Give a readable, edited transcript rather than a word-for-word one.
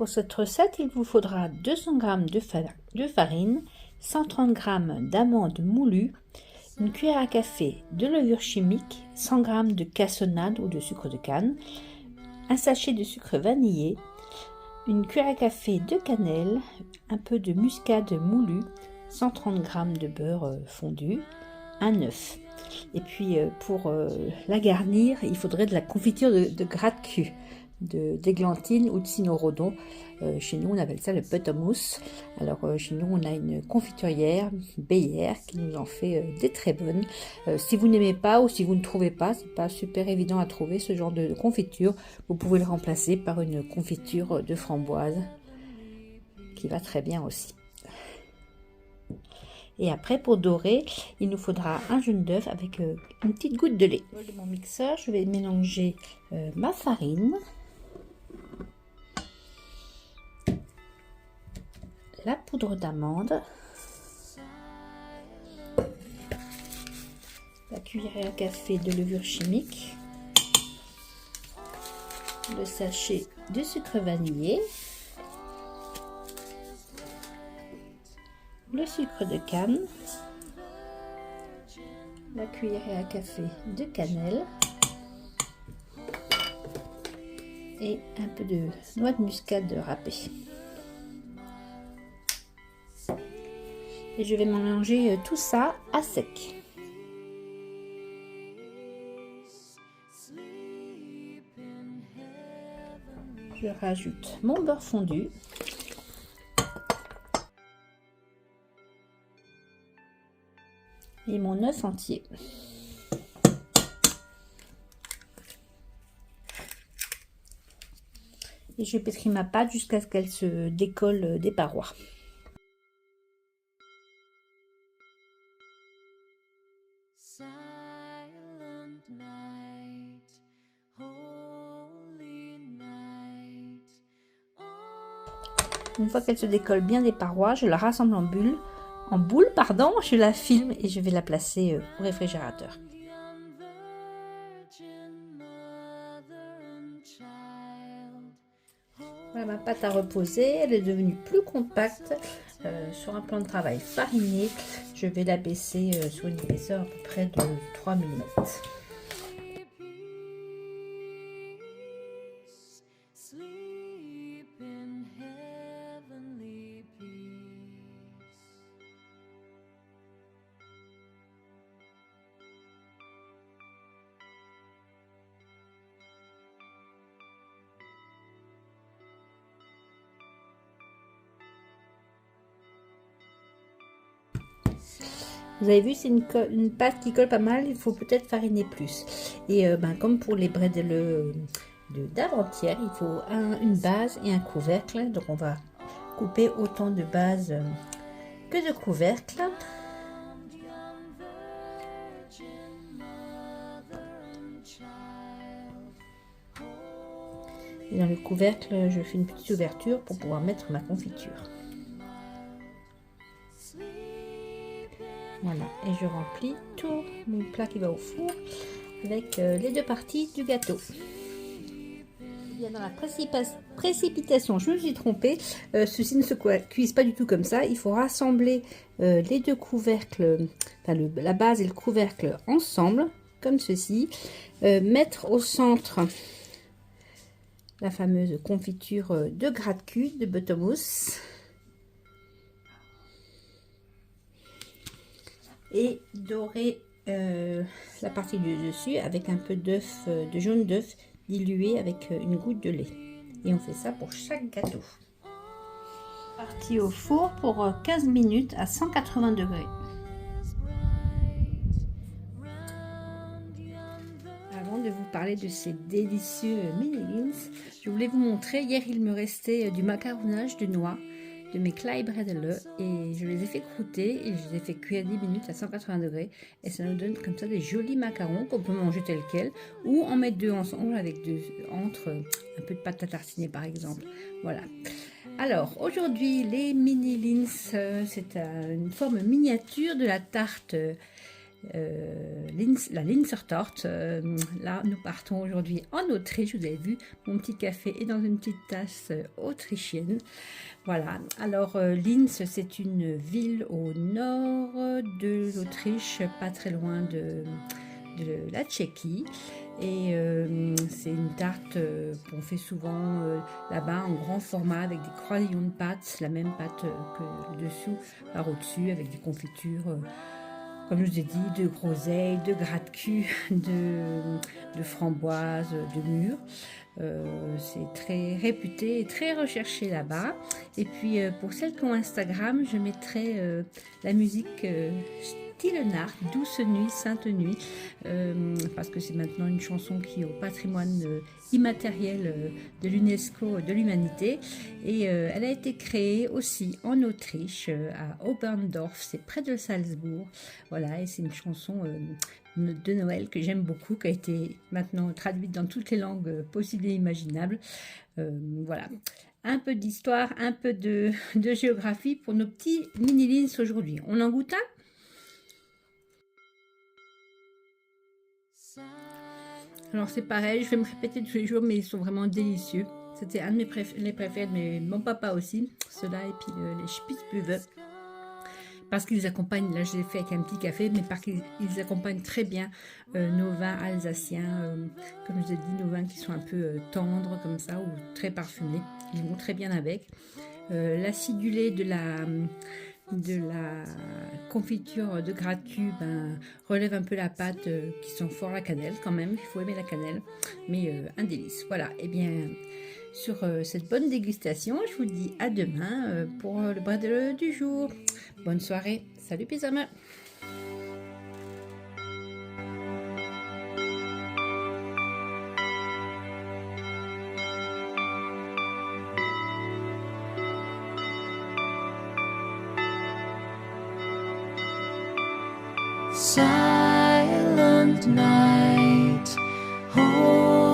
pour cette recette, il vous faudra 200 g de farine, 130 g d'amandes moulues, une cuillère à café de levure chimique, 100 g de cassonade ou de sucre de canne, un sachet de sucre vanillé, une cuillère à café de cannelle, un peu de muscade moulue, 130 g de beurre fondu, un œuf. Et puis pour la garnir, il faudrait de la confiture de gratte-cul, d'églantine ou de cynorrhodon. Chez nous, on appelle ça le buttermousse. Alors chez nous, on a une confiturière, Beyer, qui nous en fait des très bonnes. Si vous n'aimez pas ou si vous ne trouvez pas, c'est pas super évident à trouver ce genre de confiture, vous pouvez le remplacer par une confiture de framboise qui va très bien aussi. Et après, pour dorer, il nous faudra un jaune d'œuf avec une petite goutte de lait. Dans mon mixeur, je vais mélanger ma farine, la poudre d'amande, la cuillère à café de levure chimique, le sachet de sucre vanillé, le sucre de canne, la cuillère à café de cannelle et un peu de noix de muscade râpée. Et je vais mélanger tout ça à sec. Je rajoute mon beurre fondu. Et mon œuf entier. Et je pétris ma pâte jusqu'à ce qu'elle se décolle des parois. Une fois qu'elle se décolle bien des parois, je la rassemble en boule, je la filme et je vais la placer au réfrigérateur. Voilà, ma pâte a reposé, elle est devenue plus compacte sur un plan de travail fariné. Je vais la baisser sur une épaisseur à peu près de 3 mm. Vous avez vu, c'est une pâte qui colle pas mal, il faut peut-être fariner plus. Et comme pour les bredelles d'avant-hier, il faut une base et un couvercle. Donc on va couper autant de bases que de couvercles. Et dans le couvercle, je fais une petite ouverture pour pouvoir mettre ma confiture. Voilà, et je remplis tout mon plat qui va au four avec les deux parties du gâteau. Bien dans la précipitation, je me suis trompée. Ceci ne se cuise pas du tout comme ça. Il faut rassembler les deux couvercles, la base et le couvercle ensemble, comme ceci. Mettre au centre la fameuse confiture de gratte-cul de buttermousse. Et dorer la partie du dessus avec un peu d'œuf, de jaune d'œuf dilué avec une goutte de lait. Et on fait ça pour chaque gâteau. Parti au four pour 15 minutes à 180 degrés. Avant de vous parler de ces délicieux mini beans, je voulais vous montrer, hier il me restait du macaronnage de noix de mes Kleibredele et je les ai fait croûter et je les ai fait cuire 10 minutes à 180 degrés et ça nous donne comme ça des jolis macarons qu'on peut manger tels quels ou en mettre deux ensemble avec entre un peu de pâte à tartiner par exemple. Voilà. Alors aujourd'hui les mini beans, c'est une forme miniature de la tarte la Linzer-Torte. Là, nous partons aujourd'hui en Autriche. Vous avez vu, mon petit café est dans une petite tasse autrichienne. Voilà. Alors, Linz, c'est une ville au nord de l'Autriche, pas très loin de la Tchéquie. Et c'est une tarte qu'on fait souvent là-bas en grand format avec des croisillons de pâte, la même pâte que le dessous, par au-dessus, avec des confitures. Comme je vous ai dit, de groseilles, de gratte-cul, de framboises, de mûres. C'est très réputé et très recherché là-bas. Et puis pour celles qui ont Instagram, je mettrai la musique Stille Nacht, Douce Nuit, Sainte Nuit, parce que c'est maintenant une chanson qui est au patrimoine immatériel de l'UNESCO de l'humanité. Et elle a été créée aussi en Autriche, à Oberndorf, c'est près de Salzbourg. Voilà, et c'est une chanson de Noël que j'aime beaucoup, qui a été maintenant traduite dans toutes les langues possibles et imaginables. Voilà, un peu d'histoire, un peu de géographie pour nos petits mini-lins aujourd'hui. On en goûte un? Alors c'est pareil, je vais me répéter tous les jours, mais ils sont vraiment délicieux. C'était un de mes préférés, mais mon papa aussi, ceux-là, et puis les Spitzbuben. Parce qu'ils accompagnent, là je l'ai fait avec un petit café, mais parce qu'ils accompagnent très bien nos vins alsaciens, comme je vous ai dit, nos vins qui sont un peu tendres comme ça, ou très parfumés, ils vont très bien avec. L'acidulé de la confiture de gratte-cul relève un peu la pâte qui sent fort la cannelle quand même, il faut aimer la cannelle, mais un délice. Voilà, et bien sur cette bonne dégustation, je vous dis à demain pour le bradel du jour. Bonne soirée, salut Pisama. Silent night, oh.